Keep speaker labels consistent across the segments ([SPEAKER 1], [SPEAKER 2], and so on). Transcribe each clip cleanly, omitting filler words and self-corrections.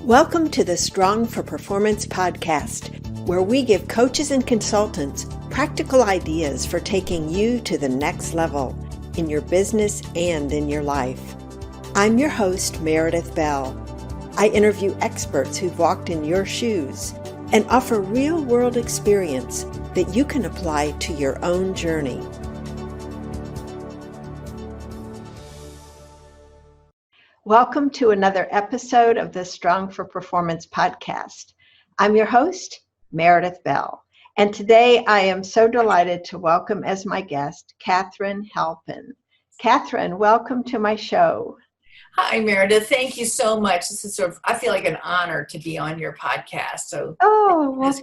[SPEAKER 1] Welcome to the Strong for Performance podcast, where we give coaches and consultants practical ideas for taking you to the next level in your business and in your life. I'm your host, Meredith Bell. I interview experts who've walked in your shoes and offer real-world experience that you can apply to your own journey. Welcome to another episode of the Strong for Performance podcast. I'm your host, Meredith Bell, and today I am so delighted to welcome as my guest, Katharine Halpin. Katharine, welcome to my show.
[SPEAKER 2] Hi, Meredith. Thank you so much. This is I feel like an honor to be on your podcast.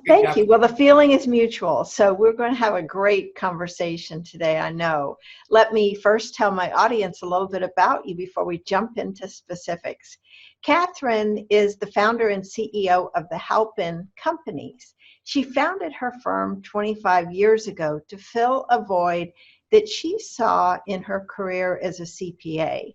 [SPEAKER 1] Thank you. Well, the feeling is mutual. So we're going to have a great conversation today, I know. Let me first tell my audience a little bit about you before we jump into specifics. Katharine is the founder and CEO of the Halpin Companies. She founded her firm 25 years ago to fill a void that she saw in her career as a CPA.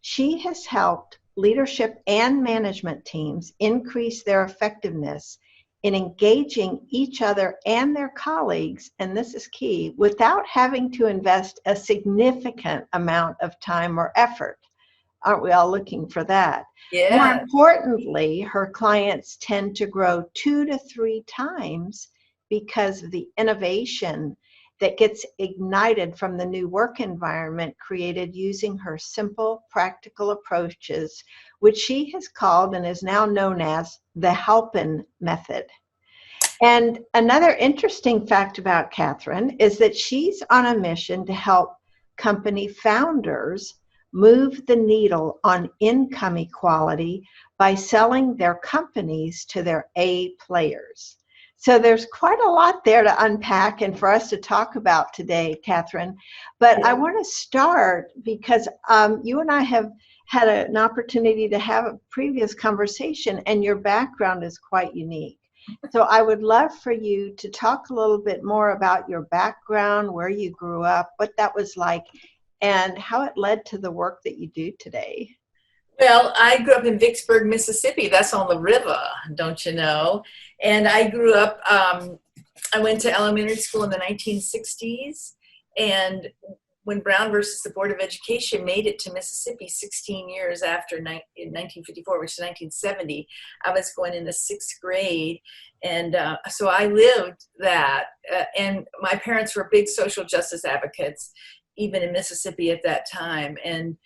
[SPEAKER 1] She has helped leadership and management teams increase their effectiveness in engaging each other and their colleagues, and this is key, without having to invest a significant amount of time or effort. Aren't we all looking for that?
[SPEAKER 2] Yeah.
[SPEAKER 1] More importantly, her clients tend to grow 2 to 3 times because of the innovation that gets ignited from the new work environment created using her simple, practical approaches, which she has called and is now known as the Halpin method. And another interesting fact about Katharine is that she's on a mission to help company founders move the needle on income equality by selling their companies to their A players. So there's quite a lot there to unpack and for us to talk about today, Katharine. But I want to start because you and I have had an opportunity to have a previous conversation, and your background is quite unique. So I would love for you to talk a little bit more about your background, where you grew up, what that was like, and how it led to the work that you do today.
[SPEAKER 2] Well, I grew up in Vicksburg, Mississippi. That's on the river, don't you know? And I grew up, I went to elementary school in the 1960s. And when Brown versus the Board of Education made it to Mississippi 16 years after in 1954, which is 1970, I was going in the 6th grade. And so I lived that. And my parents were big social justice advocates, even in Mississippi at that time. And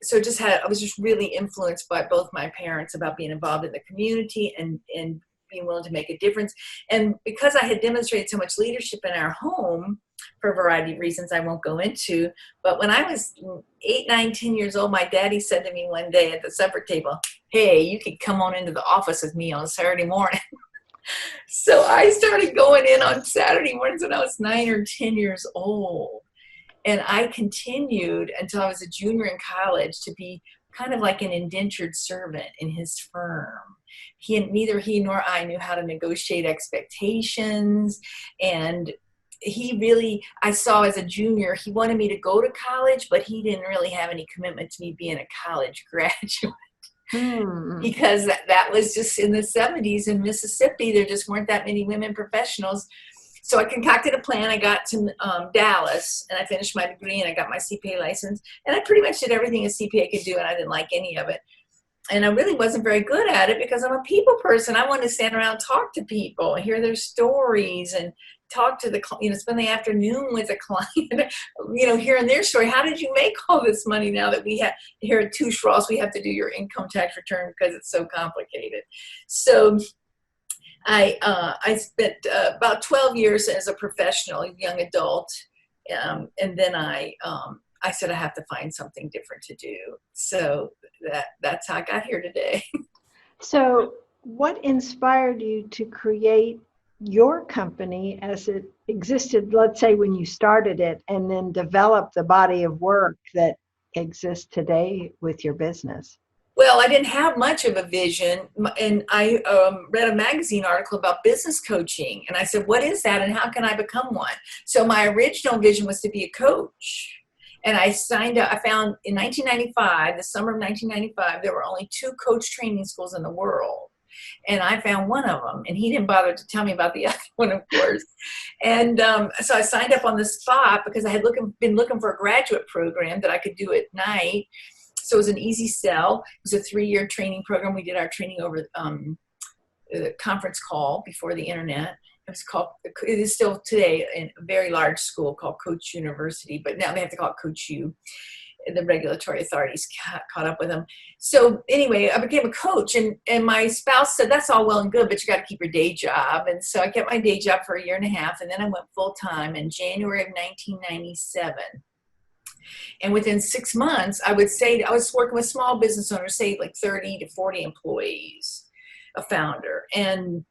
[SPEAKER 2] so I was just really influenced by both my parents about being involved in the community and being willing to make a difference. And because I had demonstrated so much leadership in our home for a variety of reasons I won't go into, but when I was 8, 9, 10 years old, my daddy said to me one day at the supper table, "Hey, you could come on into the office with me on Saturday morning." So I started going in on Saturday mornings when I was 9 or 10 years old. And I continued until I was a junior in college to be kind of like an indentured servant in his firm. Neither he nor I knew how to negotiate expectations. And I saw as a junior, he wanted me to go to college, but he didn't really have any commitment to me being a college graduate. Because that was just in the 70s in Mississippi. There just weren't that many women professionals. So I concocted a plan. I got to Dallas, and I finished my degree, and I got my CPA license. And I pretty much did everything a CPA could do, and I didn't like any of it. And I really wasn't very good at it because I'm a people person. I wanted to stand around and talk to people and hear their stories and talk to spend the afternoon with a client, hearing their story. How did you make all this money now that we have here at Touche Ross, we have to do your income tax return because it's so complicated. So I spent about 12 years as a professional, young adult, and then I said I have to find something different to do. So that's how I got here today.
[SPEAKER 1] So what inspired you to create your company as it existed, let's say when you started it, and then develop the body of work that exists today with your business?
[SPEAKER 2] Well, I didn't have much of a vision, and I read a magazine article about business coaching, and I said, what is that, and how can I become one? So my original vision was to be a coach, And I signed up. I found in 1995, the summer of 1995, there were only 2 coach training schools in the world. And I found one of them, and he didn't bother to tell me about the other one, of course. And so I signed up on the spot because I had been looking for a graduate program that I could do at night. So it was an easy sell. It was a 3-year training program. We did our training over a conference call before the internet. It is still today a very large school called Coach University, but now they have to call it Coach U. The regulatory authorities caught up with them. So anyway, I became a coach, and my spouse said, that's all well and good, but you got to keep your day job. And so I kept my day job for 1.5 years, and then I went full time in January of 1997. And within 6 months, I was working with small business owners, say like 30 to 40 employees, a founder. And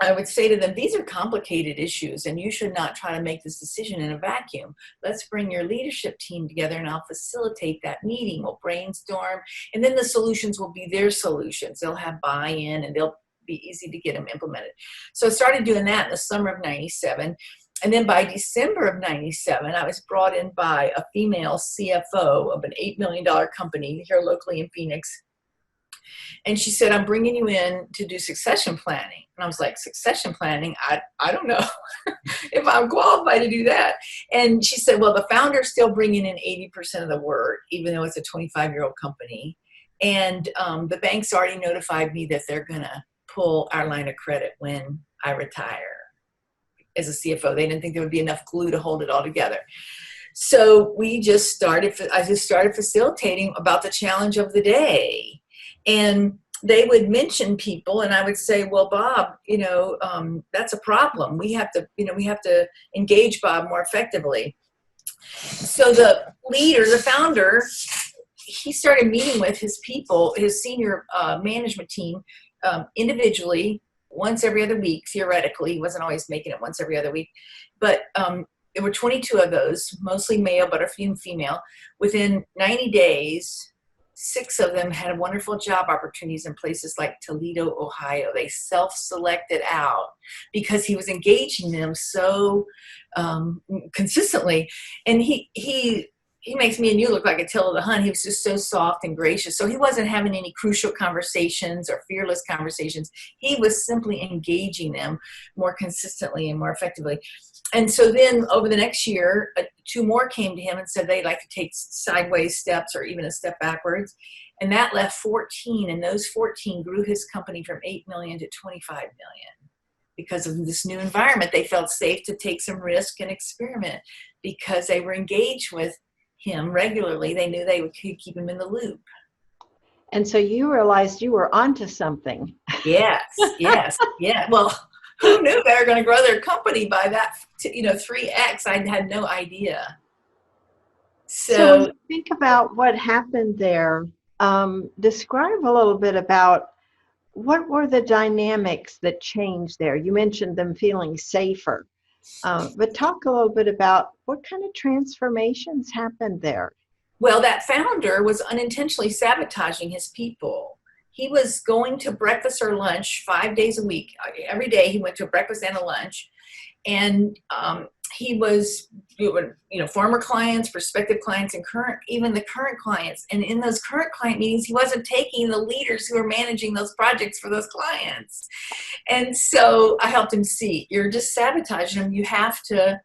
[SPEAKER 2] I would say to them, these are complicated issues, and you should not try to make this decision in a vacuum. Let's bring your leadership team together, and I'll facilitate that meeting. We'll brainstorm, and then the solutions will be their solutions. They'll have buy-in, and they'll be easy to get them implemented. So I started doing that in the summer of 97. And then by December of 97, I was brought in by a female CFO of an $8 million company here locally in Phoenix. And she said, I'm bringing you in to do succession planning. And I was like, succession planning? I don't know if I'm qualified to do that. And she said, well, the founder's still bringing in 80% of the work, even though it's a 25-year-old company. And the bank's already notified me that they're going to pull our line of credit when I retire as a CFO. They didn't think there would be enough glue to hold it all together. So I just started facilitating about the challenge of the day. And they would mention people, and I would say, well, Bob, that's a problem. We have to engage Bob more effectively. So the leader, the founder, he started meeting with his people, his senior management team, individually once every other week. Theoretically, he wasn't always making it once every other week, but there were 22 of those, mostly male, but a few female. Within 90 days, 6 of them had wonderful job opportunities in places like Toledo, Ohio. They self-selected out because he was engaging them so consistently. And he makes me and you look like Attila the Hun. He was just so soft and gracious. So he wasn't having any crucial conversations or fearless conversations. He was simply engaging them more consistently and more effectively. And so then over the next year, 2 more came to him and said they'd like to take sideways steps or even a step backwards. And that left 14. And those 14 grew his company from 8 million to 25 million. Because of this new environment, they felt safe to take some risk and experiment because they were engaged with him regularly. They knew they could keep him in the loop.
[SPEAKER 1] And so you realized you were onto something.
[SPEAKER 2] Yes. Yeah. Well, who knew they were going to grow their company by that, 3x? I had no idea.
[SPEAKER 1] So when you think about what happened there, describe a little bit about what were the dynamics that changed there. You mentioned them feeling safer, but talk a little bit about what kind of transformations happened there.
[SPEAKER 2] Well, that founder was unintentionally sabotaging his people. He was going to breakfast or lunch 5 days a week. Every day he went to a breakfast and a lunch. And he was, former clients, prospective clients, and even the current clients. And in those current client meetings, he wasn't taking the leaders who were managing those projects for those clients. And so I helped him see, you're just sabotaging them. You have to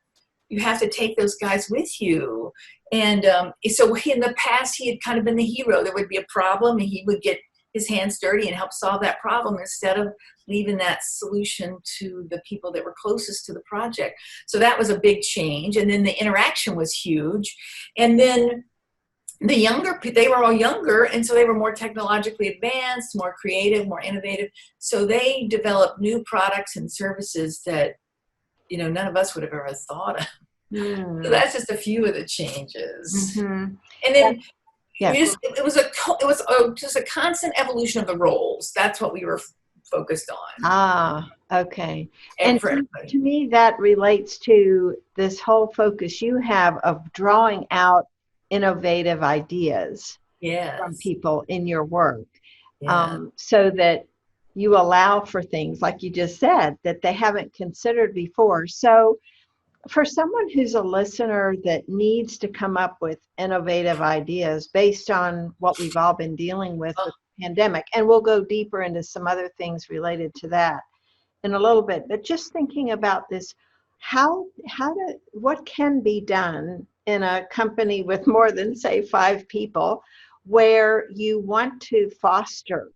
[SPEAKER 2] take those guys with you. And so in the past, he had kind of been the hero. There would be a problem, and he would get his hands dirty and help solve that problem instead of leaving that solution to the people that were closest to the project. So that was a big change. And then the interaction was huge. And then the younger, they were all younger, and so they were more technologically advanced, more creative, more innovative. So they developed new products and services that, none of us would have ever thought of. So that's just a few of the changes.
[SPEAKER 1] Mm-hmm.
[SPEAKER 2] And then
[SPEAKER 1] Yes.
[SPEAKER 2] it was just a constant evolution of the roles. That's what we were focused on.
[SPEAKER 1] Ah, okay.
[SPEAKER 2] And
[SPEAKER 1] to me, that relates to this whole focus you have of drawing out innovative ideas from people in your work, so that you allow for things, like you just said, that they haven't considered before. So for someone who's a listener that needs to come up with innovative ideas based on what we've all been dealing with the pandemic, and we'll go deeper into some other things related to that in a little bit, but just thinking about this, what can be done in a company with more than, say, 5 people, where you want to foster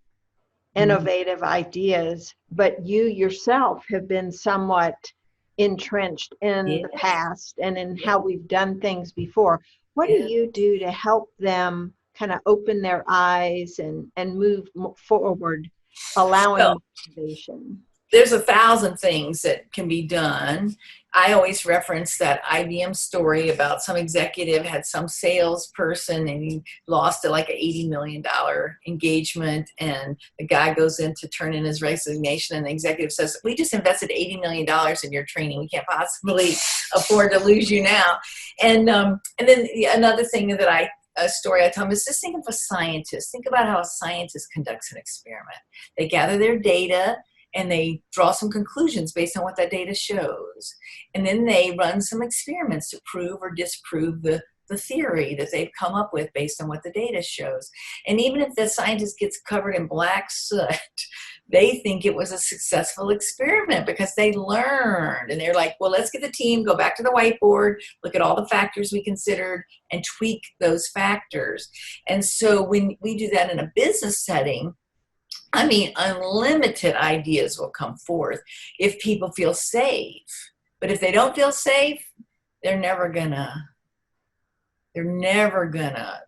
[SPEAKER 1] innovative ideas, but you yourself have been somewhat entrenched in the
[SPEAKER 2] Yes,
[SPEAKER 1] past and in how we've done things before. What do
[SPEAKER 2] yes.
[SPEAKER 1] you do to help them kind of open their eyes and move forward, allowing
[SPEAKER 2] Well,
[SPEAKER 1] innovation?
[SPEAKER 2] there's 1,000 things that can be done. I always reference that IBM story about some executive had some salesperson and he lost like an $80 million engagement, and the guy goes in to turn in his resignation, and the executive says, we just invested $80 million in your training. We can't possibly afford to lose you now. And then another thing that a story I tell them is, just think of a scientist. Think about how a scientist conducts an experiment. They gather their data and they draw some conclusions based on what that data shows. And then they run some experiments to prove or disprove the theory that they've come up with based on what the data shows. And even if the scientist gets covered in black soot, they think it was a successful experiment because they learned. And they're like, well, let's get the team, go back to the whiteboard, look at all the factors we considered, and tweak those factors. And so when we do that in a business setting, I mean, unlimited ideas will come forth if people feel safe. But if they don't feel safe, they're never gonna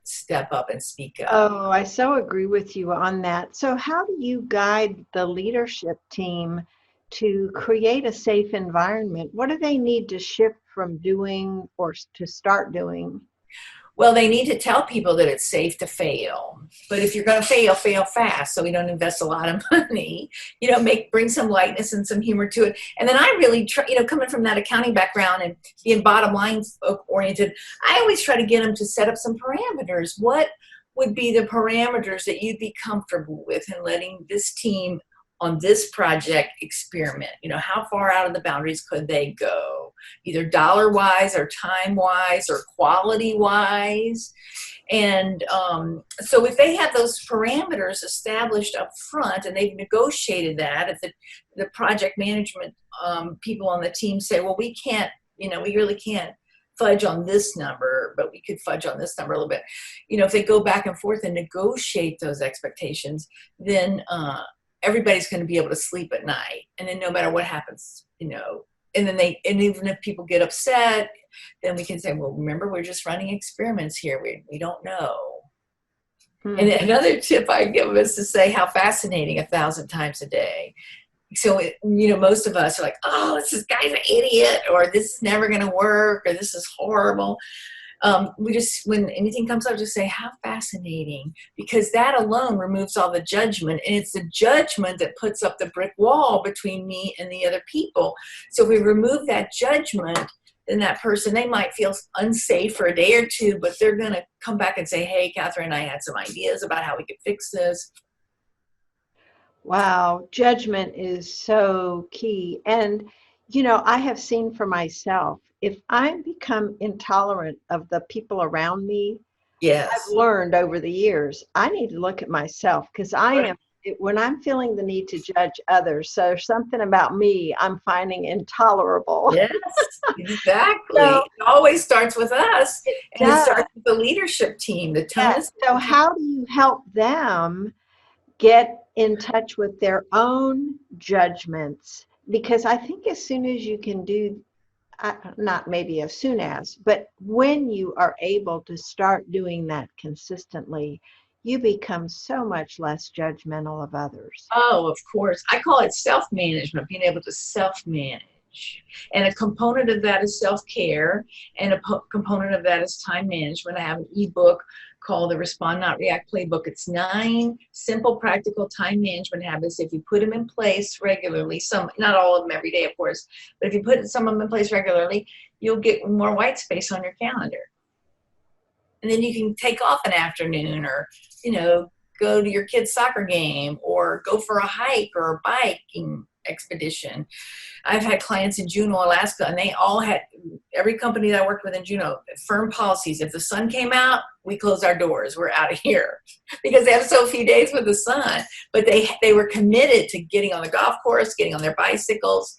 [SPEAKER 2] step up and speak up.
[SPEAKER 1] Oh, I so agree with you on that. So, how do you guide the leadership team to create a safe environment? What do they need to shift from doing or to start doing?
[SPEAKER 2] Well, they need to tell people that it's safe to fail. But if you're going to fail, fail fast, so we don't invest a lot of money. Bring some lightness and some humor to it. And then I really try, coming from that accounting background and being bottom line oriented, I always try to get them to set up some parameters. What would be the parameters that you'd be comfortable with in letting this team on this project experiment? How far out of the boundaries could they go, either dollar wise or time wise or quality wise? And so if they have those parameters established up front and they've negotiated that, if the project management people on the team say, well, we can't, we really can't fudge on this number, but we could fudge on this number a little bit. If they go back and forth and negotiate those expectations, then everybody's going to be able to sleep at night. And then no matter what happens, and even if people get upset, then we can say, well, remember, we're just running experiments here. We don't know. And another tip I give them is to say how fascinating 1,000 times a day. So, most of us are like, oh, this guy's an idiot, or this is never going to work, or this is horrible. When anything comes up, just say, how fascinating, because that alone removes all the judgment, and it's the judgment that puts up the brick wall between me and the other people. So if we remove that judgment, then that person, they might feel unsafe for a day or two, but they're going to come back and say, hey, Katharine, I had some ideas about how we could fix this.
[SPEAKER 1] Wow, judgment is so key. And, I have seen for myself, if I become intolerant of the people around me, I've
[SPEAKER 2] Yes.
[SPEAKER 1] learned over the years, I need to look at myself, because when I'm feeling the need to judge others, so there's something about me I'm finding intolerable.
[SPEAKER 2] Yes, exactly.
[SPEAKER 1] So
[SPEAKER 2] It always starts with us,
[SPEAKER 1] it
[SPEAKER 2] and it
[SPEAKER 1] does.
[SPEAKER 2] starts with the leadership team. The tone
[SPEAKER 1] Yes.
[SPEAKER 2] is
[SPEAKER 1] So how do you help them get in touch with their own judgments? Because I think as soon as you can do, not maybe as soon as, but when you are able to start doing that consistently, you become so much less judgmental of others.
[SPEAKER 2] Oh, of course. I call it self-management, being able to self-manage. And a component of that is self-care, and a component of that is time management. I have an ebook called the Respond Not React Playbook. It's 9 simple, practical time management habits. If you put them in place regularly, not all of them every day, of course, but if you put some of them in place regularly, you'll get more white space on your calendar. And then you can take off an afternoon, or, go to your kid's soccer game, or go for a hike or a biking expedition. I've had clients in Juneau, Alaska, and they all had, every company that I worked with in Juneau, firm policies. If the sun came out, we close our doors. We're out of here because they have so few days with the sun. But they were committed to getting on the golf course, getting on their bicycles,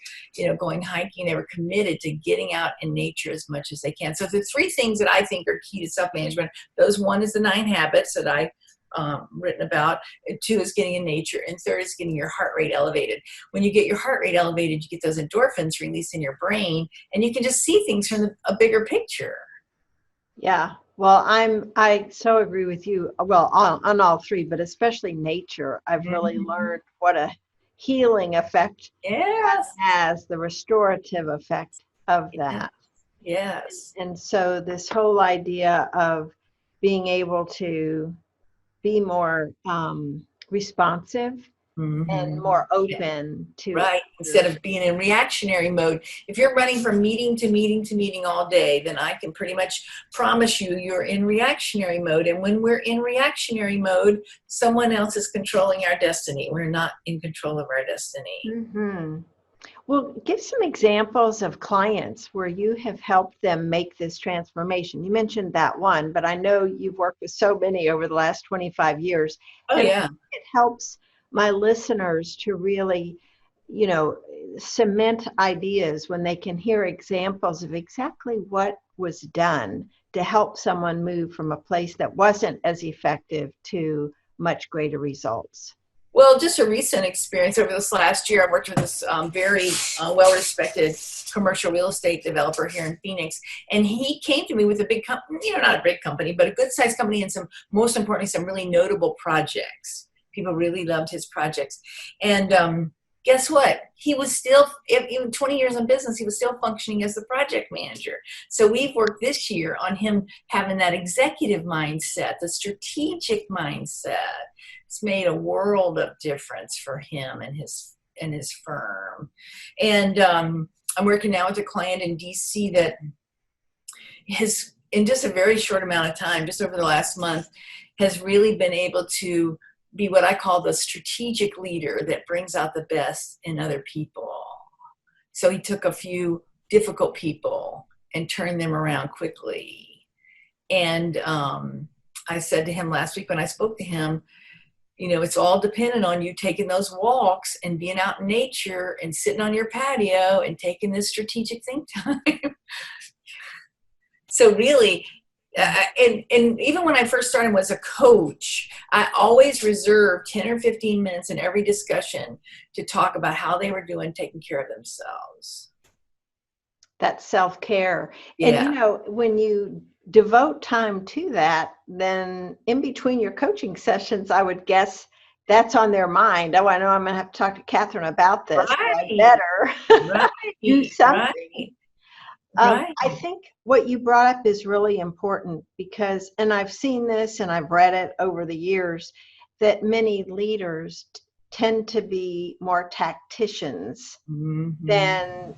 [SPEAKER 2] going hiking. They were committed to getting out in nature as much as they can. So the three things that I think are key to self-management, one is the 9 habits that I written about, and 2 is getting in nature, and 3rd is getting your heart rate elevated. When you get your heart rate elevated, you get those endorphins released in your brain, and you can just see things from a bigger picture.
[SPEAKER 1] Yeah. Well, I so agree with you. Well, on all 3, but especially nature. I've really learned what a healing effect
[SPEAKER 2] Yes.
[SPEAKER 1] has, the restorative effect of that.
[SPEAKER 2] Yes.
[SPEAKER 1] And so this whole idea of being able to be more responsive and more open to
[SPEAKER 2] right, instead of being in reactionary mode. If you're running from meeting to meeting to meeting all day, then I can pretty much promise you're in reactionary mode. And when we're in reactionary mode, someone else is controlling our destiny. We're not in control of our destiny.
[SPEAKER 1] Well, give some examples of clients where you have helped them make this transformation. You mentioned that one, but I know you've worked with so many over the last 25 years.
[SPEAKER 2] Oh, yeah.
[SPEAKER 1] It helps my listeners to really, cement ideas when they can hear examples of exactly what was done to help someone move from a place that wasn't as effective to much greater results.
[SPEAKER 2] Well, just a recent experience over this last year, I worked with this very well-respected commercial real estate developer here in Phoenix, and he came to me with a big company, not a big company, but a good-sized company, and most importantly, some really notable projects. People really loved his projects. And guess what? He was still, even 20 years in business, he was still functioning as the project manager. So we've worked this year on him having that executive mindset, the strategic mindset. It's made a world of difference for him and his firm. And I'm working now with a client in DC that has, in just a very short amount of time, just over the last month, has really been able to be what I call the strategic leader that brings out the best in other people. So he took a few difficult people and turned them around quickly. And I said to him last week when I spoke to him, it's all dependent on you taking those walks and being out in nature and sitting on your patio and taking this strategic think time. So really, and even when I first started as a coach, I always reserved 10 or 15 minutes in every discussion to talk about how they were doing taking care of themselves.
[SPEAKER 1] That's self-care.
[SPEAKER 2] Yeah.
[SPEAKER 1] And, when you devote time to that, then in between your coaching sessions, I would guess that's on their mind. Oh, I know I'm going to have to talk to Katharine about this.
[SPEAKER 2] Right.
[SPEAKER 1] So I better do something.
[SPEAKER 2] Right.
[SPEAKER 1] I think what you brought up is really important because, and I've seen this and I've read it over the years, that many leaders tend to be more tacticians than,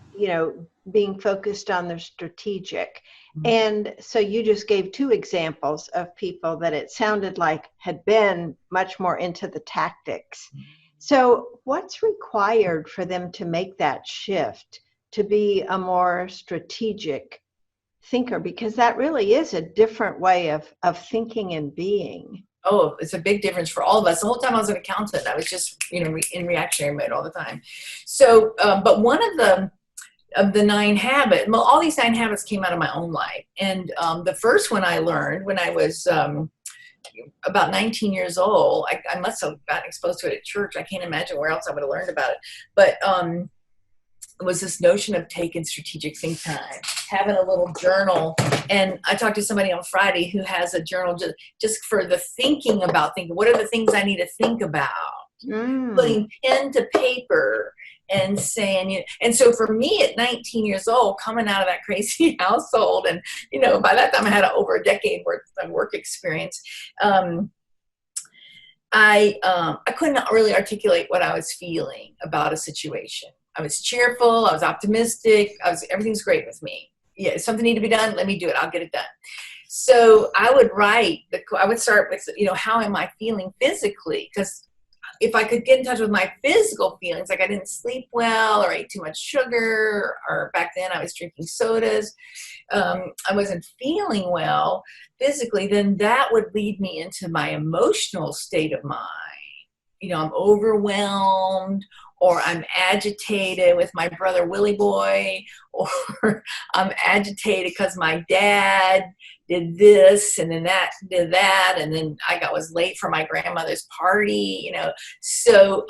[SPEAKER 1] being focused on their strategic. And so you just gave 2 examples of people that it sounded like had been much more into the tactics. So what's required for them to make that shift to be a more strategic thinker? Because that really is a different way of thinking and being.
[SPEAKER 2] Oh, it's a big difference for all of us. The whole time I was an accountant, I was just, in reactionary mode all the time. So, but one of the 9 habits, well, all these 9 habits came out of my own life. And the first one I learned when I was about 19 years old. I must have gotten exposed to it at church. I can't imagine where else I would have learned about it. But it was this notion of taking strategic think time, having a little journal. And I talked to somebody on Friday who has a journal just for the thinking about thinking. What are the things I need to think about? Putting pen to paper and saying, and so for me at 19 years old, coming out of that crazy household, and, by that time I had over a decade worth of work experience, I couldn't really articulate what I was feeling about a situation. I was cheerful. I was optimistic. Everything's great with me. Yeah, if something needs to be done, let me do it. I'll get it done. So I would write, I would start with, how am I feeling physically? Because, if I could get in touch with my physical feelings, like I didn't sleep well or ate too much sugar, or back then I was drinking sodas, I wasn't feeling well physically, then that would lead me into my emotional state of mind. I'm overwhelmed, or I'm agitated with my brother Willie Boy, or I'm agitated because my dad did this and then that did that, and then was late for my grandmother's party. So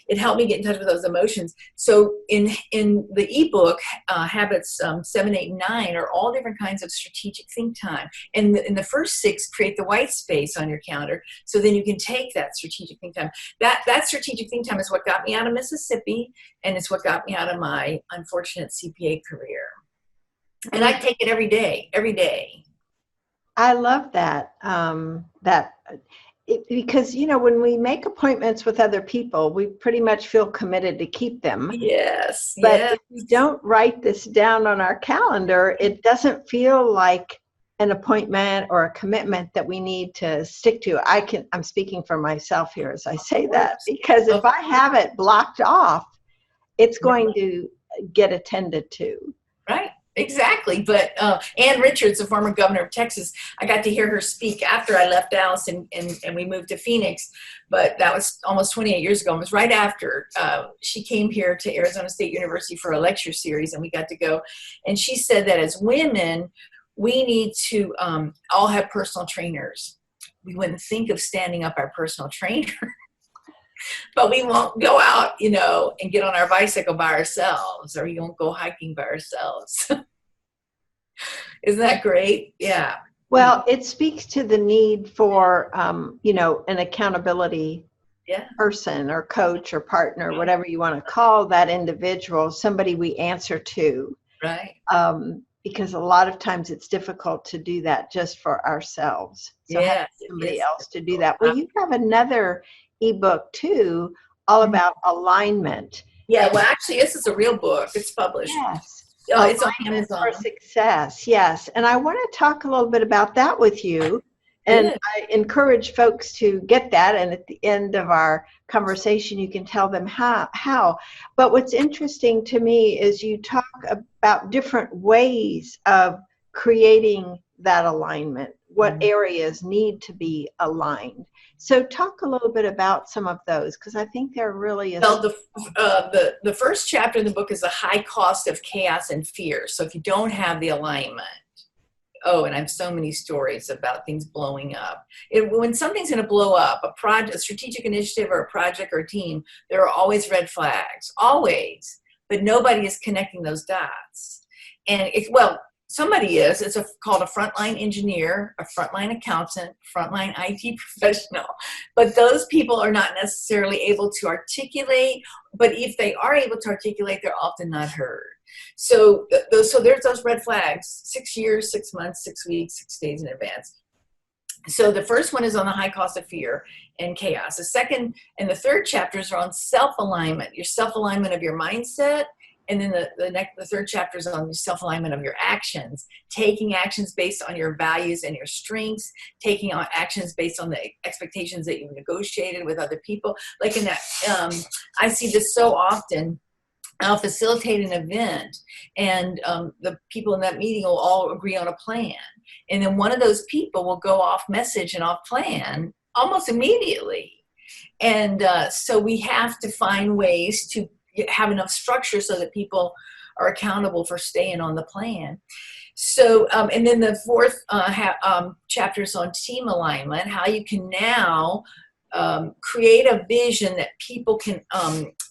[SPEAKER 2] it helped me get in touch with those emotions. So in the ebook, habits 7, 8, and 9 are all different kinds of strategic think time. And in the first 6, create the white space on your calendar, so then you can take that strategic think time. That strategic think time is what got me out of Mississippi, and it's what got me out of my unfortunate CPA career. And I take it every day, every day.
[SPEAKER 1] I love that. Because, when we make appointments with other people, we pretty much feel committed to keep them.
[SPEAKER 2] Yes.
[SPEAKER 1] But
[SPEAKER 2] yes.
[SPEAKER 1] if we don't write this down on our calendar, it doesn't feel like an appointment or a commitment that we need to stick to. I'm speaking for myself here as I say that, because if I have it blocked off, it's going to get attended to.
[SPEAKER 2] Right. Exactly. But Ann Richards, the former governor of Texas, I got to hear her speak after I left Dallas and we moved to Phoenix. But that was almost 28 years ago. It was right after she came here to Arizona State University for a lecture series, and we got to go. And she said that as women, we need to all have personal trainers. We wouldn't think of standing up our personal trainer. But we won't go out, and get on our bicycle by ourselves, or we won't go hiking by ourselves. Isn't that great? Yeah.
[SPEAKER 1] Well, it speaks to the need for, an accountability person or coach or partner, whatever you want to call that individual, somebody we answer to.
[SPEAKER 2] Right.
[SPEAKER 1] Because a lot of times it's difficult to do that just for ourselves. So having somebody else to do that. Well, you have another ebook too, all about alignment.
[SPEAKER 2] Yeah, well, actually, this is a real book. It's published.
[SPEAKER 1] Yes.
[SPEAKER 2] It's on Amazon.
[SPEAKER 1] For success. Yes. And I want to talk a little bit about that with you. And I encourage folks to get that. And at the end of our conversation, you can tell them how. But what's interesting to me is you talk about different ways of creating that alignment, what areas need to be aligned. So talk a little bit about some of those, because I think they're really
[SPEAKER 2] the first chapter in the book is the high cost of chaos and fear. So if you don't have the alignment, and I have so many stories about things blowing up. When something's going to blow up, a strategic initiative or a project or a team, there are always red flags, always, but nobody is connecting those dots. And somebody is. It's called a frontline engineer, a frontline accountant, frontline IT professional. But those people are not necessarily able to articulate. But if they are able to articulate, they're often not heard. So there's those red flags: 6 years, 6 months, 6 weeks, 6 days in advance. So the first one is on the high cost of fear and chaos. The second and the third chapters are on self-alignment, your self-alignment of your mindset. And then the third chapter is on the self-alignment of your actions, taking actions based on your values and your strengths, taking on actions based on the expectations that you've negotiated with other people. Like in that, I see this so often. I'll facilitate an event, and the people in that meeting will all agree on a plan. And then one of those people will go off message and off plan almost immediately. And so we have to find ways to have enough structure so that people are accountable for staying on the plan. So, and then the fourth chapter is on team alignment, how you can now create a vision that people can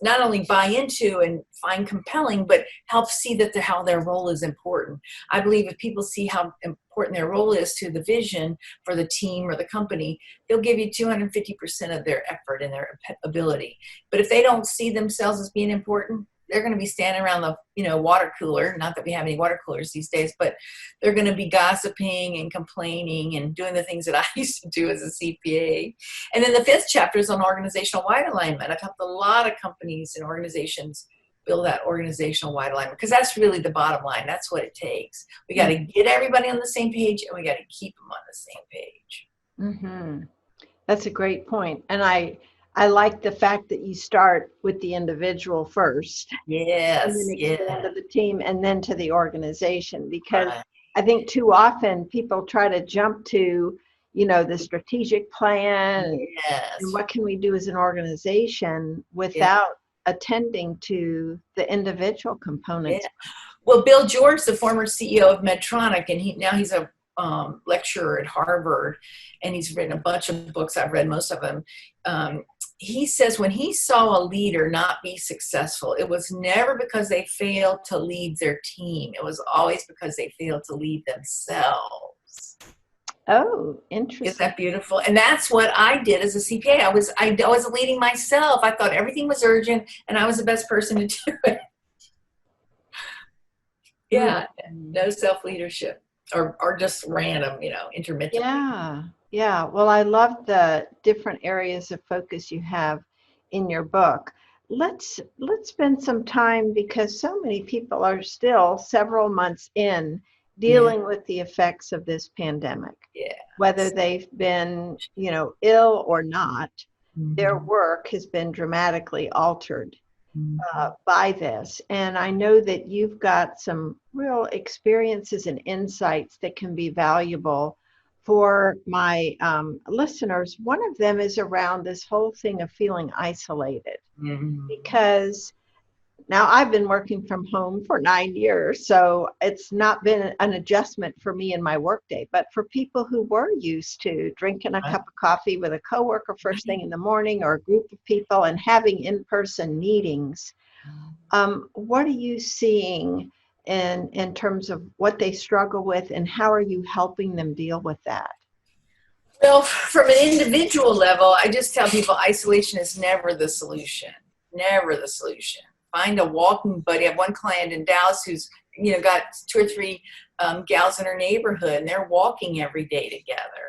[SPEAKER 2] not only buy into and find compelling, but help see that how their role is important. I believe if people see how important their role is to the vision for the team or the company, they'll give you 250% of their effort and their ability. But if they don't see themselves as being important, they're going to be standing around the water cooler. Not that we have any water coolers these days, but they're going to be gossiping and complaining and doing the things that I used to do as a CPA. And then the fifth chapter is on organizational-wide alignment. I've helped a lot of companies and organizations build that organizational-wide alignment, because that's really the bottom line. That's what it takes. We got to get everybody on the same page, and we got to keep them on the same page.
[SPEAKER 1] Mm-hmm. That's a great point. And I I like the fact that you start with the individual first and then
[SPEAKER 2] Yes,
[SPEAKER 1] expand
[SPEAKER 2] yeah,
[SPEAKER 1] to the team and then to the organization, because
[SPEAKER 2] right,
[SPEAKER 1] I think too often people try to jump to, the strategic plan and
[SPEAKER 2] yes,
[SPEAKER 1] what can we do as an organization
[SPEAKER 2] yeah,
[SPEAKER 1] without attending to the individual
[SPEAKER 2] yeah.
[SPEAKER 1] components.
[SPEAKER 2] Well, Bill George, the former CEO of Medtronic, and now he's a lecturer at Harvard, and he's written a bunch of books. I've read most of them. He says when he saw a leader not be successful, it was never because they failed to lead their team. It was always because they failed to lead themselves.
[SPEAKER 1] Oh,
[SPEAKER 2] Isn't
[SPEAKER 1] interesting.
[SPEAKER 2] that beautiful? And that's what I did as a CPA. I wasn't leading myself. I thought everything was urgent, and I was the best person to do it. Yeah,
[SPEAKER 1] Hmm.
[SPEAKER 2] no self leadership, or just random, intermittently.
[SPEAKER 1] Yeah, yeah. Well, I love the different areas of focus you have in your book. Let's spend some time, because so many people are still several months in
[SPEAKER 2] Yeah,
[SPEAKER 1] dealing with the effects of this pandemic.
[SPEAKER 2] yeah.
[SPEAKER 1] Whether they've been, ill or not, their
[SPEAKER 2] Mhm.
[SPEAKER 1] work has been dramatically altered
[SPEAKER 2] Mhm.
[SPEAKER 1] by this. And I know that you've got some real experiences and insights that can be valuable for my listeners. One of them is around this whole thing of feeling isolated,
[SPEAKER 2] Mhm.
[SPEAKER 1] because now I've been working from home for 9 years, so it's not been an adjustment for me in my workday. But for people who were used to drinking a
[SPEAKER 2] Right,
[SPEAKER 1] cup of coffee with a coworker first thing
[SPEAKER 2] right.
[SPEAKER 1] in the morning, or a group of people and having in-person meetings, what are you seeing in terms of what they struggle with, and how are you helping them deal with that?
[SPEAKER 2] Well, from an individual level, I just tell people isolation is never the solution. Never the solution. Find a walking buddy. I have one client in Dallas who's got two or three gals in her neighborhood, and they're walking every day together.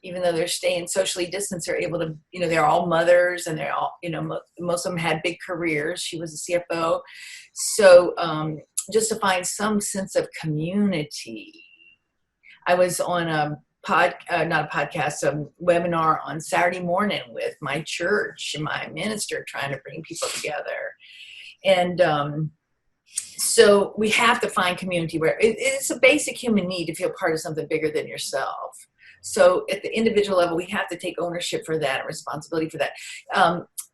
[SPEAKER 2] Even though they're staying socially distanced, they're able to, they're all mothers, and they're all, most of them had big careers. She was a CFO. So just to find some sense of community. I was on a not a podcast, a webinar on Saturday morning with my church and my minister, trying to bring people together. And so we have to find community where it's a basic human need to feel part of something bigger than yourself. So at the individual level, we have to take ownership for that and responsibility for that.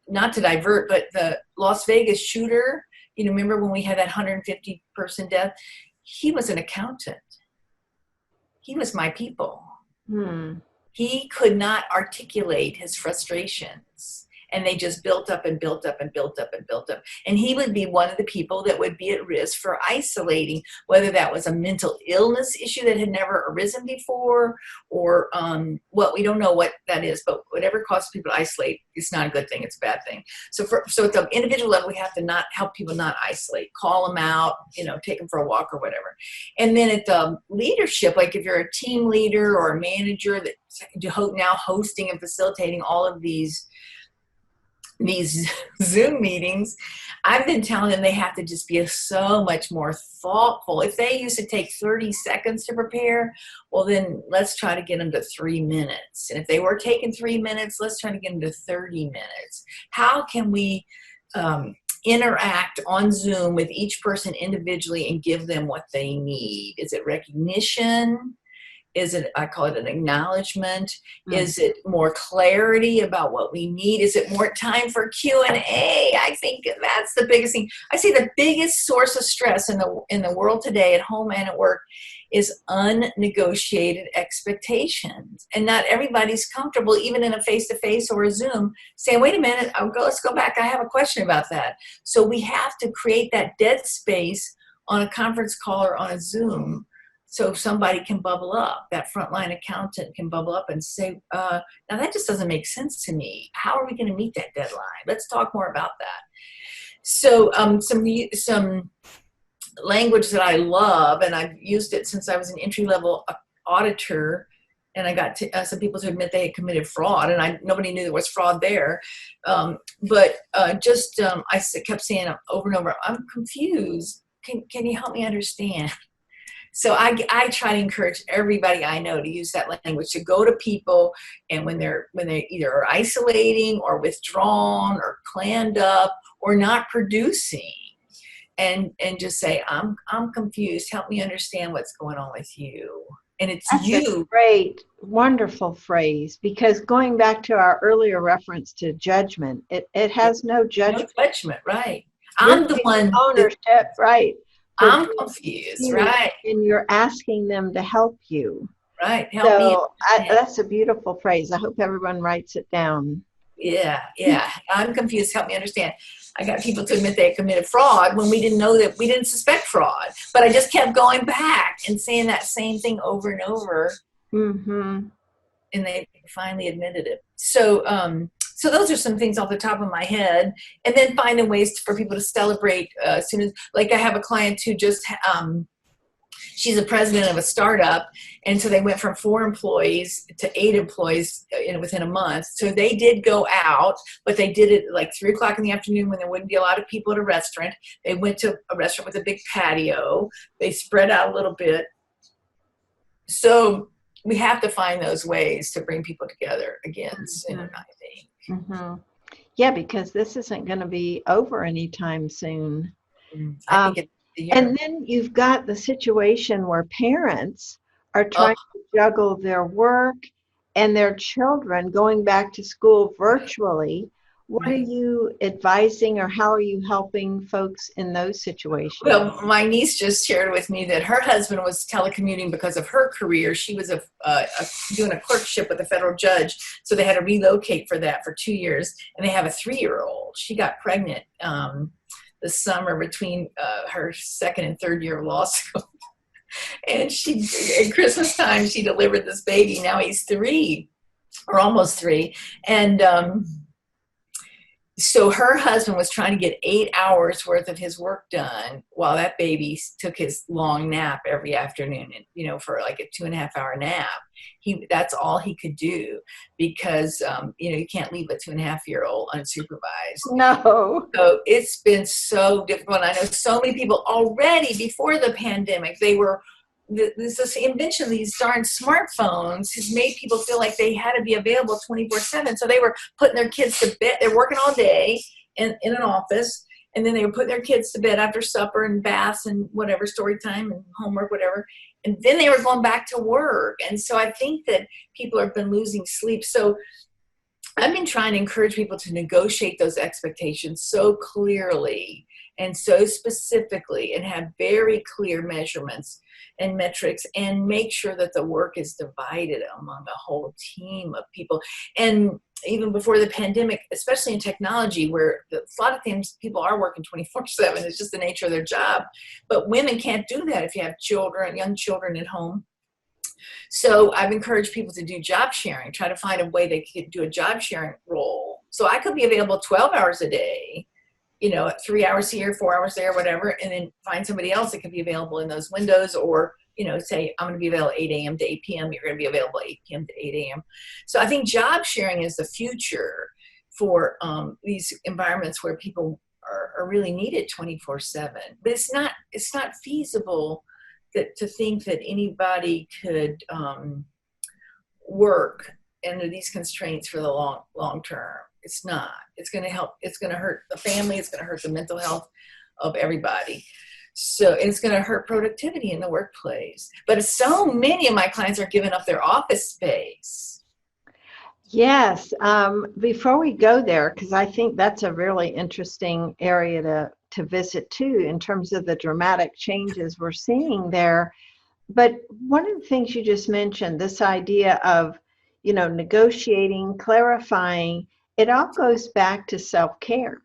[SPEAKER 2] Not to divert, but the Las Vegas shooter, remember when we had that 150-person death? He was an accountant. He was my people.
[SPEAKER 1] Hmm.
[SPEAKER 2] He could not articulate his frustrations, and they just built up and built up and built up and built up, and he would be one of the people that would be at risk for isolating, whether that was a mental illness issue that had never arisen before, or well, we don't know what that is, but whatever causes people to isolate, it's not a good thing, it's a bad thing. So at the individual level, we have to not help people not isolate, call them out, take them for a walk or whatever. And then at the leadership, like if you're a team leader or a manager that now hosting and facilitating all of these Zoom meetings, I've been telling them they have to just be so much more thoughtful. If they used to take 30 seconds to prepare, well, then let's try to get them to 3 minutes. And if they were taking 3 minutes, let's try to get them to 30 minutes. How can we interact on Zoom with each person individually and give them what they need? Is it recognition? Is it, I call it an acknowledgement?
[SPEAKER 1] Mm.
[SPEAKER 2] Is it more clarity about what we need? Is it more time for Q&A? I think that's the biggest thing. I say the biggest source of stress in the world today, at home and at work, is unnegotiated expectations. And not everybody's comfortable, even in a face-to-face or a Zoom, saying, wait a minute, let's go back. I have a question about that. So we have to create that dead space on a conference call or on a Zoom, so somebody can bubble up, that frontline accountant can bubble up and say, now that just doesn't make sense to me. How are we going to meet that deadline? Let's talk more about that. So some language that I love, and I've used it since I was an entry-level auditor, and I got some people to admit they had committed fraud, and nobody knew there was fraud there. But I kept saying over and over, I'm confused. Can you help me understand? So I try to encourage everybody I know to use that language, to go to people, and when they either are isolating or withdrawn or clammed up or not producing, and just say, I'm confused. Help me understand what's going on with you. And it's
[SPEAKER 1] That's a
[SPEAKER 2] you.
[SPEAKER 1] great, wonderful phrase, because going back to our earlier reference to judgment, it has no
[SPEAKER 2] No
[SPEAKER 1] judgment.
[SPEAKER 2] judgment, right?
[SPEAKER 1] You're
[SPEAKER 2] I'm the
[SPEAKER 1] taking
[SPEAKER 2] one that
[SPEAKER 1] ownership, right, for
[SPEAKER 2] I'm
[SPEAKER 1] being
[SPEAKER 2] confused,
[SPEAKER 1] confused,
[SPEAKER 2] right?
[SPEAKER 1] and you're asking them to help you.
[SPEAKER 2] Right. Help me
[SPEAKER 1] So
[SPEAKER 2] understand.
[SPEAKER 1] that's a beautiful phrase. I hope everyone writes it down.
[SPEAKER 2] Yeah, yeah. I'm confused. Help me understand. I got people to admit they committed fraud when we didn't know that, we didn't suspect fraud, but I just kept going back and saying that same thing over and over,
[SPEAKER 1] Mm-hmm.
[SPEAKER 2] and they finally admitted it. So those are some things off the top of my head, and then finding ways for people to celebrate. As soon as, like, I have a client who just she's a president of a startup, and so they went from 4 employees to 8 employees within a month. So they did go out, but they did it like 3 o'clock in the afternoon when there wouldn't be a lot of people at a restaurant. They went to a restaurant with a big patio. They spread out a little bit. So we have to find those ways to bring people together again soon, I think.
[SPEAKER 1] Mm-hmm. Yeah, because this isn't going to be over anytime soon.
[SPEAKER 2] I think it's the year.
[SPEAKER 1] And then you've got the situation where parents are
[SPEAKER 2] Oh,
[SPEAKER 1] trying to juggle their work and their children going back to school virtually. What are
[SPEAKER 2] right.
[SPEAKER 1] you advising, or how are you helping folks in those situations?
[SPEAKER 2] Well, my niece just shared with me that her husband was telecommuting because of her career. She was doing a clerkship with a federal judge, so they had to relocate for that for 2 years. And they have a 3-year-old. She got pregnant this summer between her second and third year of law school, and she at Christmas time she delivered this baby. Now he's 3 or almost 3, and so her husband was trying to get 8 hours worth of his work done while that baby took his long nap every afternoon, and for like a 2.5 hour nap. That's all he could do, because you can't leave a 2.5-year-old unsupervised.
[SPEAKER 1] No.
[SPEAKER 2] So it's been so difficult. I know so many people already before the pandemic, this invention of these darn smartphones has made people feel like they had to be available 24/7. So they were putting their kids to bed. They're working all day in an office, and then they were putting their kids to bed after supper and baths and whatever, story time and homework, whatever. And then they were going back to work. And so I think that people have been losing sleep. So I've been trying to encourage people to negotiate those expectations so clearly and so specifically, and have very clear measurements and metrics, and make sure that the work is divided among a whole team of people. And even before the pandemic, especially in technology, where a lot of times people are working 24/7, it's just the nature of their job. But women can't do that if you have children, young children at home. So I've encouraged people to do job sharing, try to find a way they could do a job sharing role. So I could be available 12 hours a day, 3 hours here, 4 hours there, whatever, and then find somebody else that could be available in those windows, or, say, I'm going to be available 8 a.m. to 8 p.m. You're going to be available 8 p.m. to 8 a.m. So I think job sharing is the future for these environments where people are really needed 24/7. But it's not feasible to think that anybody could work under these constraints for the long term. It's not. It's going to help. It's going to hurt the family. It's going to hurt the mental health of everybody. So it's going to hurt productivity in the workplace. But so many of my clients are giving up their office space.
[SPEAKER 1] Yes. Before we go there, because I think that's a really interesting area to visit too, in terms of the dramatic changes we're seeing there. But one of the things you just mentioned, this idea of, negotiating, clarifying, it all goes back to self-care.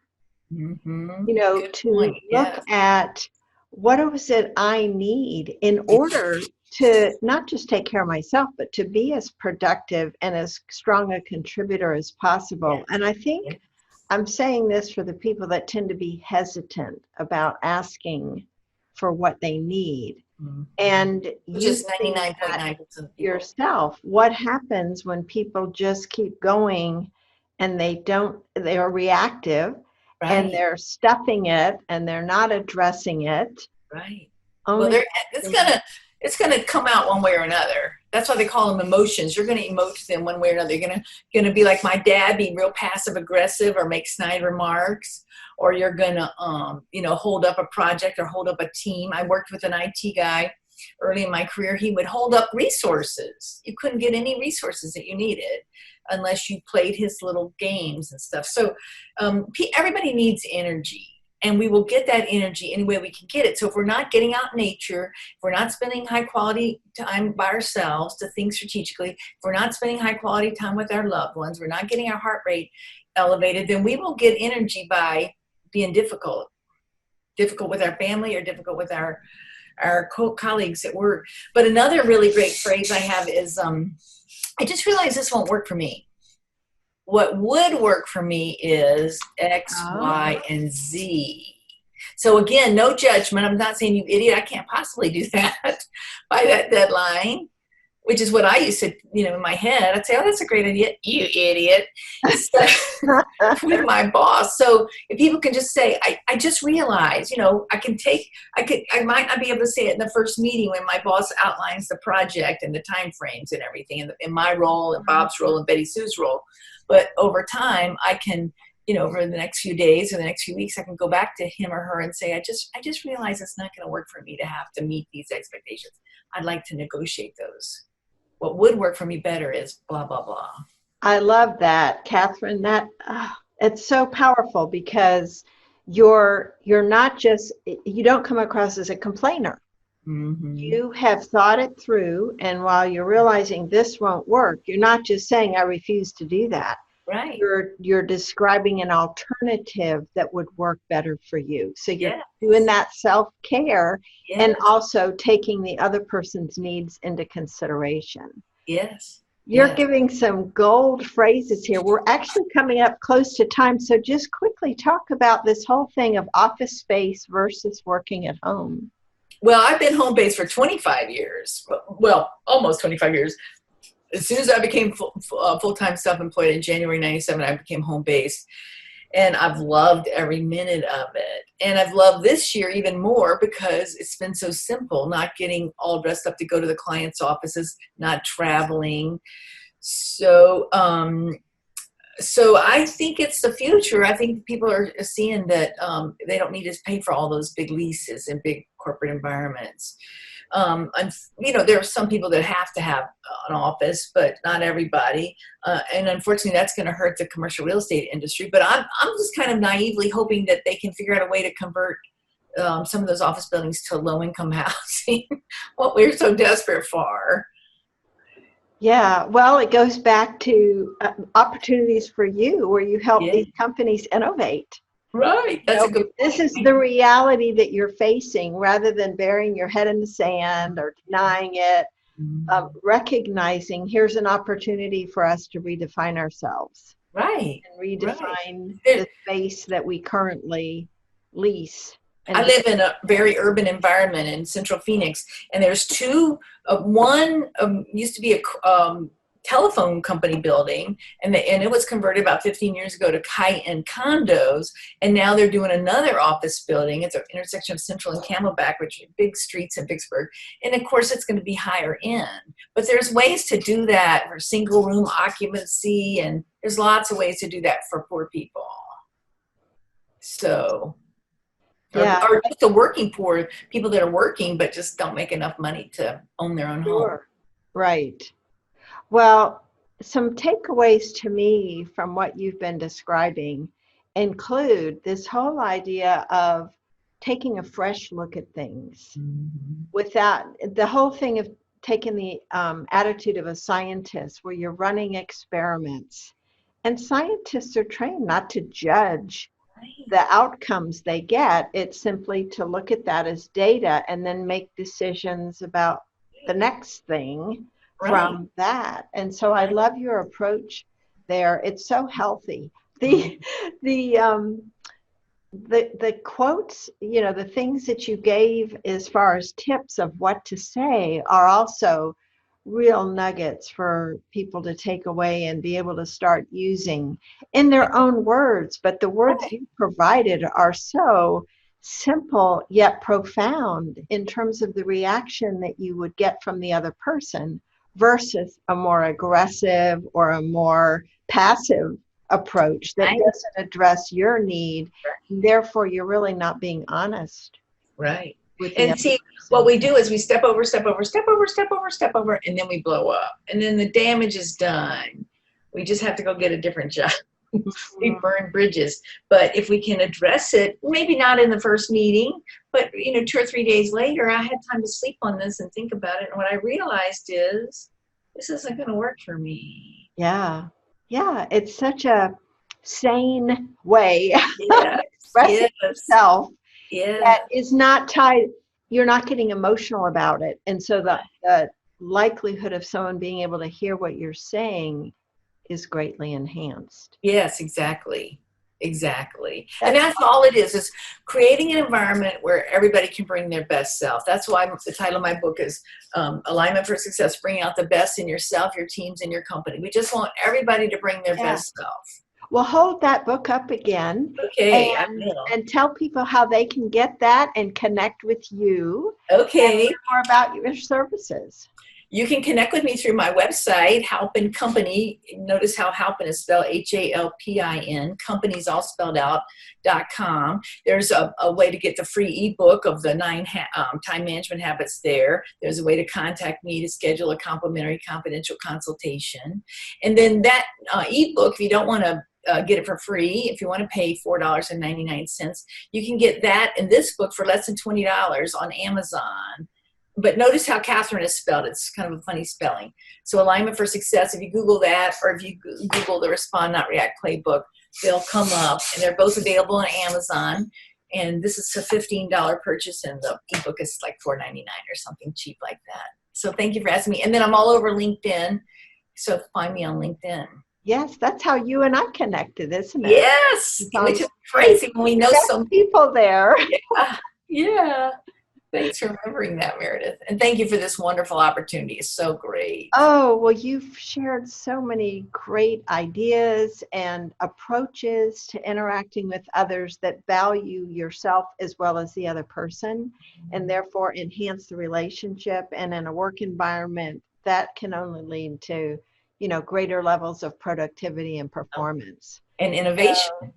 [SPEAKER 2] Mm-hmm. Good
[SPEAKER 1] To
[SPEAKER 2] point.
[SPEAKER 1] look
[SPEAKER 2] Yes.
[SPEAKER 1] at what is it I need in order to not just take care of myself, but to be as productive and as strong a contributor as possible. And I think I'm saying this for the people that tend to be hesitant about asking for what they need.
[SPEAKER 2] Mm-hmm.
[SPEAKER 1] And
[SPEAKER 2] Which
[SPEAKER 1] you
[SPEAKER 2] is
[SPEAKER 1] see
[SPEAKER 2] 99.9% of people.
[SPEAKER 1] yourself, what happens when people just keep going and they are reactive, and
[SPEAKER 2] Right.
[SPEAKER 1] they're stuffing it and they're not addressing it.
[SPEAKER 2] Right. Well,
[SPEAKER 1] Only
[SPEAKER 2] it's gonna. it's going to come out one way or another. That's why they call them emotions. You're going to emote them one way or another. You're going to be like my dad, be real passive aggressive or make snide remarks, or you're going to, hold up a project or hold up a team. I worked with an IT guy early in my career. He would hold up resources. You couldn't get any resources that you needed unless you played his little games and stuff. So everybody needs energy. And we will get that energy any way we can get it. So if we're not getting out in nature, if we're not spending high quality time by ourselves to think strategically, if we're not spending high quality time with our loved ones, we're not getting our heart rate elevated, then we will get energy by being difficult with our family or difficult with our colleagues at work. But another really great phrase I have is, I just realized this won't work for me. What would work for me is X, Y, and Z. So again, no judgment. I'm not saying you idiot, I can't possibly do that by that deadline, which is what I used to, in my head. I'd say, oh, that's a great idea, you idiot, with my boss. So if people can just say, I just realized, I might not be able to say it in the first meeting when my boss outlines the project and the time frames and everything, and my role and Bob's role and Betty Sue's role. But over time, I can, over the next few days or the next few weeks, I can go back to him or her and say, I just realized it's not going to work for me to have to meet these expectations. I'd like to negotiate those. What would work for me better is blah, blah, blah.
[SPEAKER 1] I love that, Katharine. It's so powerful because you're not just, you don't come across as a complainer.
[SPEAKER 2] Mm-hmm.
[SPEAKER 1] You have thought it through, and while you're realizing this won't work, you're not just saying I refuse to do that.
[SPEAKER 2] Right.
[SPEAKER 1] You're describing an alternative that would work better for you. So you're doing that self-care and also taking the other person's needs into consideration.
[SPEAKER 2] Yes.
[SPEAKER 1] You're giving some gold phrases here. We're actually coming up close to time. So just quickly talk about this whole thing of office space versus working at home.
[SPEAKER 2] Well, I've been home-based for 25 years. Well, almost 25 years. As soon as I became full-time self-employed in January 97, I became home-based. And I've loved every minute of it. And I've loved this year even more because it's been so simple, not getting all dressed up to go to the client's offices, not traveling. So I think it's the future. I think people are seeing that they don't need to pay for all those big leases in big corporate environments. And, there are some people that have to have an office, but not everybody. And unfortunately, that's going to hurt the commercial real estate industry. But I'm just kind of naively hoping that they can figure out a way to convert some of those office buildings to low-income housing, what we're so desperate for.
[SPEAKER 1] Yeah, well, it goes back to opportunities for you where you help these companies innovate.
[SPEAKER 2] Right. That's a good point.
[SPEAKER 1] This is the reality that you're facing rather than burying your head in the sand or denying it, recognizing here's an opportunity for us to redefine ourselves.
[SPEAKER 2] Right.
[SPEAKER 1] And redefine the space that we currently lease.
[SPEAKER 2] I live in a very urban environment in Central Phoenix, and there's two. One used to be a telephone company building, and it was converted about 15 years ago to high-end condos, and now they're doing another office building. It's an intersection of Central and Camelback, which are big streets in Vicksburg, and of course it's going to be higher end. But there's ways to do that for single-room occupancy, and there's lots of ways to do that for poor people. So. Or just the working poor, people that are working but just don't make enough money to own their own home.
[SPEAKER 1] Right. Well, some takeaways to me from what you've been describing include this whole idea of taking a fresh look at things without the whole thing of taking the attitude of a scientist where you're running experiments. And scientists are trained not to judge the outcomes they get. It's simply to look at that as data and then make decisions about the next thing from that. And so I love your approach there. It's so healthy. The quotes, the things that you gave as far as tips of what to say are also real nuggets for people to take away and be able to start using in their own words. But the words you provided are so simple yet profound in terms of the reaction that you would get from the other person versus a more aggressive or a more passive approach that
[SPEAKER 2] Right.
[SPEAKER 1] doesn't address your need. Therefore, you're really not being honest
[SPEAKER 2] Right.
[SPEAKER 1] with the
[SPEAKER 2] And
[SPEAKER 1] other
[SPEAKER 2] see,
[SPEAKER 1] person.
[SPEAKER 2] what we do is we step over, and then we blow up. And then the damage is done. We just have to go get a different job. We burn bridges. But if we can address it, maybe not in the first meeting, but 2 or 3 days later, I had time to sleep on this and think about it. And what I realized is this isn't going to work for me.
[SPEAKER 1] Yeah. Yeah. It's such a sane way
[SPEAKER 2] Yes.
[SPEAKER 1] of expressing yourself
[SPEAKER 2] Yeah.
[SPEAKER 1] that is not tied, you're not getting emotional about it. And so the likelihood of someone being able to hear what you're saying is greatly enhanced.
[SPEAKER 2] Yes, exactly. Exactly. And that's all it is creating an environment where everybody can bring their best self. That's why the title of my book is Alignment for Success, Bring Out the Best in Yourself, Your Teams, and Your Company. We just want everybody to bring their best self.
[SPEAKER 1] Well, hold that book up again.
[SPEAKER 2] Okay, I will.
[SPEAKER 1] And tell people how they can get that and connect with you.
[SPEAKER 2] Okay.
[SPEAKER 1] And learn more about your services.
[SPEAKER 2] You can connect with me through my website, Halpin Company. Notice how Halpin is spelled Halpin. Companies all spelled out, .com. There's a way to get the free ebook of the 9 time management habits there. There's a way to contact me to schedule a complimentary confidential consultation. And then that ebook, if you don't want to get it for free, if you want to pay $4.99, you can get that and this book for less than $20 on Amazon. But notice how Katharine is spelled. It's kind of a funny spelling. So Alignment for Success, if you Google that, or if you Google the Respond Not React Playbook, they'll come up. And they're both available on Amazon. And this is a $15 purchase, and the ebook is like $4.99 or something cheap like that. So thank you for asking me. And then I'm all over LinkedIn. So find me on LinkedIn.
[SPEAKER 1] Yes, that's how you and I connected, isn't it?
[SPEAKER 2] Yes, which is crazy when we know some
[SPEAKER 1] people there.
[SPEAKER 2] Yeah. Thanks for remembering that, Meredith. And thank you for this wonderful opportunity. It's so great.
[SPEAKER 1] Oh, well, you've shared so many great ideas and approaches to interacting with others that value yourself as well as the other person, and therefore enhance the relationship. And in a work environment, that can only lead to, greater levels of productivity and performance.
[SPEAKER 2] And innovation.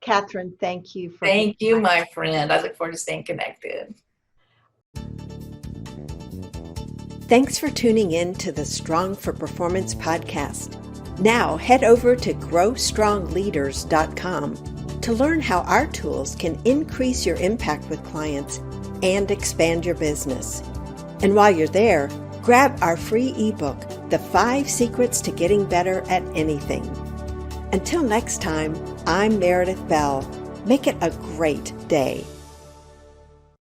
[SPEAKER 1] Katharine, thank you.
[SPEAKER 2] Thank you, my friend. I look forward to staying connected.
[SPEAKER 3] Thanks for tuning in to the Strong for Performance podcast. Now head over to growstrongleaders.com to learn how our tools can increase your impact with clients and expand your business. And while you're there, grab our free ebook, The 5 Secrets to Getting Better at Anything. Until next time, I'm Meredith Bell. Make it a great day.